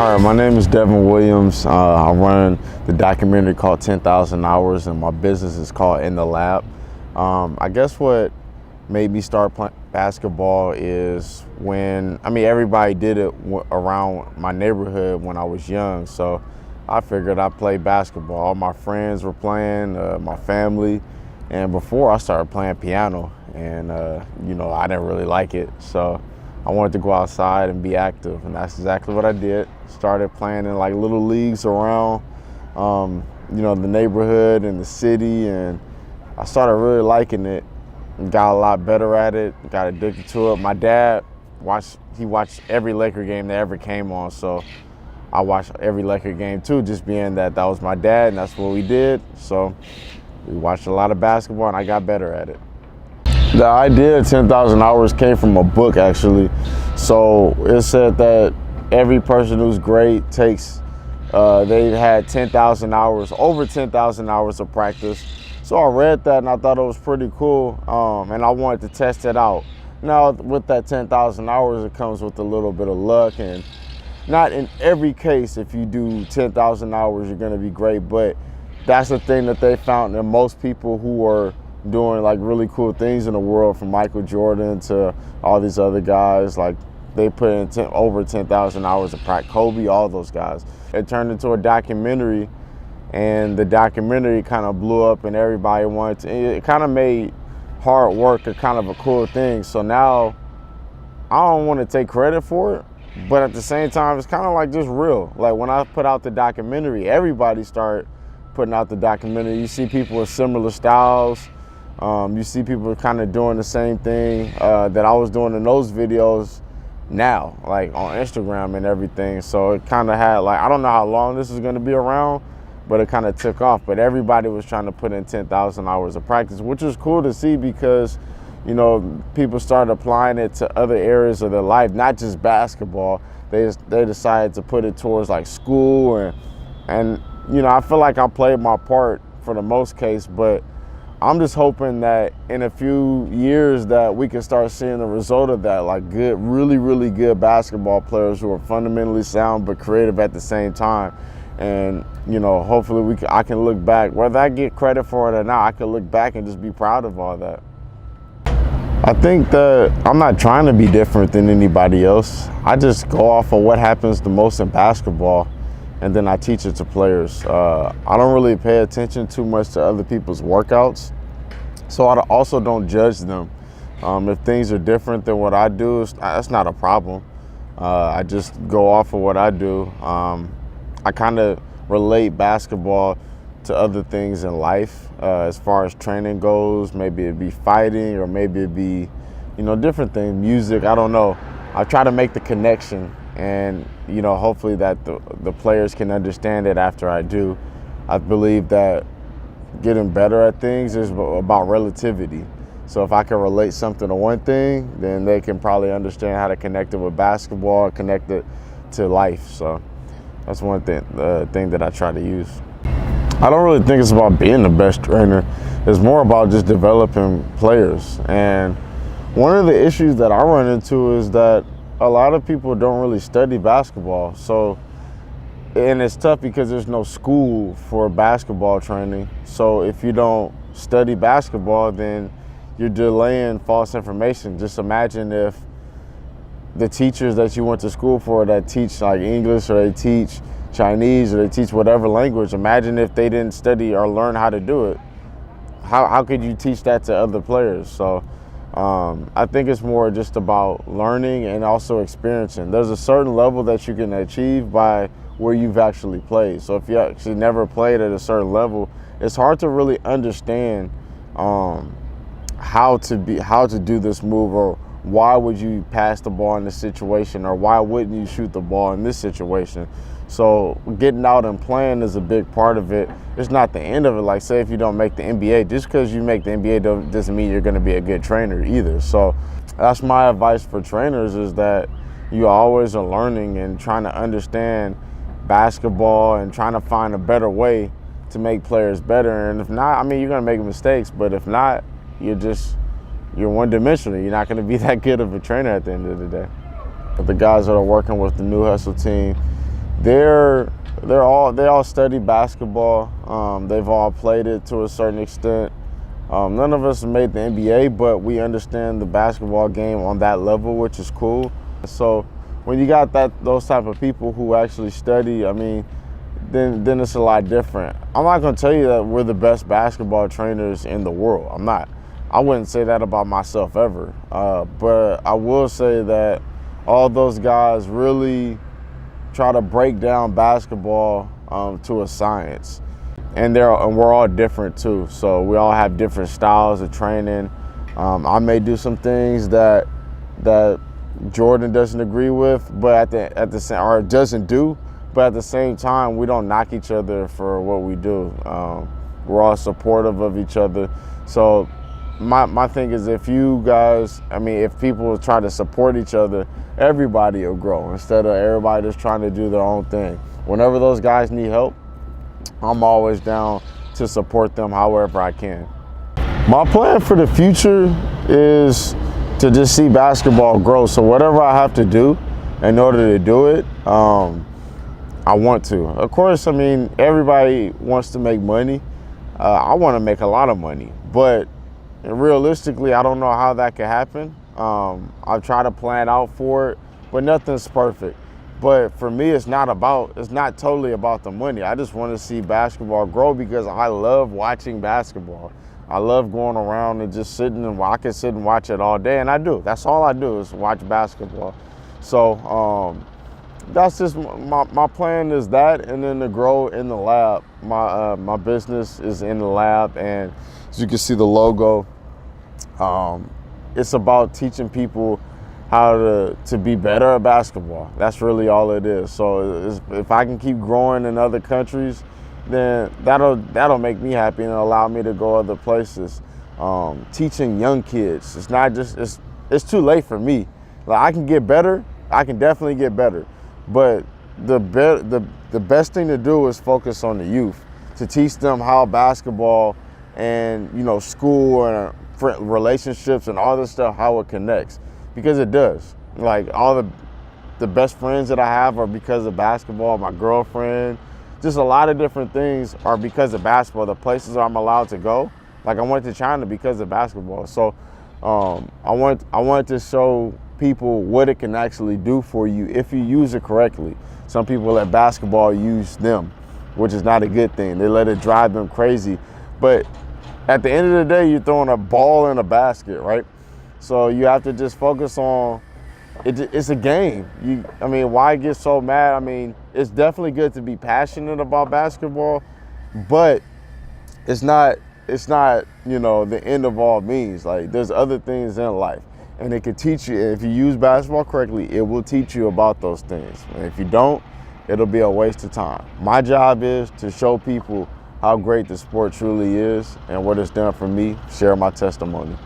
All right, my name is Devin Williams. I run the documentary called 10,000 Hours, and my business is called In the Lab. I guess what made me start playing basketball is everybody did it around my neighborhood when I was young. So I figured I'd play basketball. All my friends were playing, my family. And before I started playing piano, and I didn't really like it. So I wanted to go outside and be active, and that's exactly what I did. Started playing in like little leagues around, the neighborhood and the city, and I started really liking it. Got a lot better at it, got addicted to it. My dad watched every Laker game that ever came on, so I watched every Laker game too, just being that was my dad and that's what we did. So we watched a lot of basketball and I got better at it. The idea of 10,000 hours came from a book, actually. So it said that every person who's great takes, they had 10,000 hours, over 10,000 hours of practice. So I read that and I thought it was pretty cool, and I wanted to test it out. Now with that 10,000 hours, it comes with a little bit of luck, and not in every case, if you do 10,000 hours, you're gonna be great, but that's the thing that they found in most people who are doing like really cool things in the world, from Michael Jordan to all these other guys. Like they put in over 10,000 hours of practice. Kobe, all those guys. It turned into a documentary, and the documentary kind of blew up, and everybody wanted to. It kind of made hard work a kind of a cool thing. So now I don't want to take credit for it, but at the same time, it's kind of like just real. Like when I put out the documentary, everybody started putting out the documentary. You see people with similar styles. You see people kind of doing the same thing that I was doing in those videos now, like on Instagram and everything. So it kind of had like, I don't know how long this is going to be around, but it kind of took off. But everybody was trying to put in 10,000 hours of practice, which was cool to see because, people started applying it to other areas of their life, not just basketball. They decided to put it towards like school and I feel like I played my part for the most case, but I'm just hoping that in a few years that we can start seeing the result of that, like good, really, really good basketball players who are fundamentally sound but creative at the same time. And, hopefully I can look back, whether I get credit for it or not, I can look back and just be proud of all that. I think that I'm not trying to be different than anybody else. I just go off of what happens the most in basketball, and then I teach it to players. I don't really pay attention too much to other people's workouts, so I also don't judge them. If things are different than what I do, that's not a problem. I just go off of what I do. I kind of relate basketball to other things in life as far as training goes. Maybe it'd be fighting, or maybe it'd be, different things, music, I don't know. I try to make the connection, and hopefully that the players can understand it after I do. I believe that getting better at things is about relativity. So if I can relate something to one thing, then they can probably understand how to connect it with basketball, connect it to life. So that's one thing, the thing that I try to use. I don't really think it's about being the best trainer. It's more about just developing players. And one of the issues that I run into is that a lot of people don't really study basketball. And it's tough because there's no school for basketball training. So if you don't study basketball, then you're delaying false information. Just imagine if the teachers that you went to school for that teach like English, or they teach Chinese, or they teach whatever language, imagine if they didn't study or learn how to do it. How could you teach that to other players? So I think it's more just about learning and also experiencing. There's a certain level that you can achieve by where you've actually played. So if you actually never played at a certain level, it's hard to really understand how to do this move, or why would you pass the ball in this situation, or why wouldn't you shoot the ball in this situation. So getting out and playing is a big part of it. It's not the end of it. Like, say if you don't make the NBA, just because you make the NBA doesn't mean you're going to be a good trainer either. So that's my advice for trainers, is that you always are learning and trying to understand basketball and trying to find a better way to make players better. And if not, you're going to make mistakes, but if not, you're one-dimensional. You're not going to be that good of a trainer at the end of the day. But the guys that are working with the New Hustle team, they all study basketball. They've all played it to a certain extent. None of us made the NBA, but we understand the basketball game on that level, which is cool. So when you got those type of people who actually study, I mean, then it's a lot different. I'm not gonna tell you that we're the best basketball trainers in the world. I'm not. I wouldn't say that about myself ever. But I will say that all those guys really try to break down basketball to a science. And we're all different too. So we all have different styles of training. I may do some things that Jordan doesn't agree with, but at the same, or doesn't do. But at the same time, we don't knock each other for what we do. We're all supportive of each other. So my thing is, if people try to support each other, everybody will grow instead of everybody just trying to do their own thing. Whenever those guys need help, I'm always down to support them however I can. My plan for the future is to just see basketball grow. So whatever I have to do in order to do it, I want to. Of course, I mean, everybody wants to make money. I want to make a lot of money, but realistically, I don't know how that could happen. I've tried to plan out for it, but nothing's perfect. But for me, it's not totally about the money. I just want to see basketball grow because I love watching basketball. I love going around and just I can sit and watch it all day, and I do. That's all I do is watch basketball. So that's just my plan is that, and then to grow in the lab. My business is in the lab, and as you can see the logo, it's about teaching people how to be better at basketball. That's really all it is. So if I can keep growing in other countries, then that'll make me happy and allow me to go other places. Teaching young kids, it's too late for me. Like, I can get better. I can definitely get better. But the best thing to do is focus on the youth, to teach them how basketball and school and relationships and all this stuff, how it connects, because it does. Like, all the best friends that I have are because of basketball. My girlfriend, just a lot of different things are because of basketball. The places I'm allowed to go, like I went to China because of basketball. So I want to show people what it can actually do for you if you use it correctly. Some people let basketball use them, which is not a good thing. They let it drive them crazy. But at the end of the day, you're throwing a ball in a basket, right? So you have to just focus on it. It's a game. Why get so mad? I mean, it's definitely good to be passionate about basketball, but it's not the end of all means. Like, there's other things in life, and it can teach you. If you use basketball correctly, it will teach you about those things. And if you don't, it'll be a waste of time. My job is to show people how great the sport truly is and what it's done for me, share my testimony.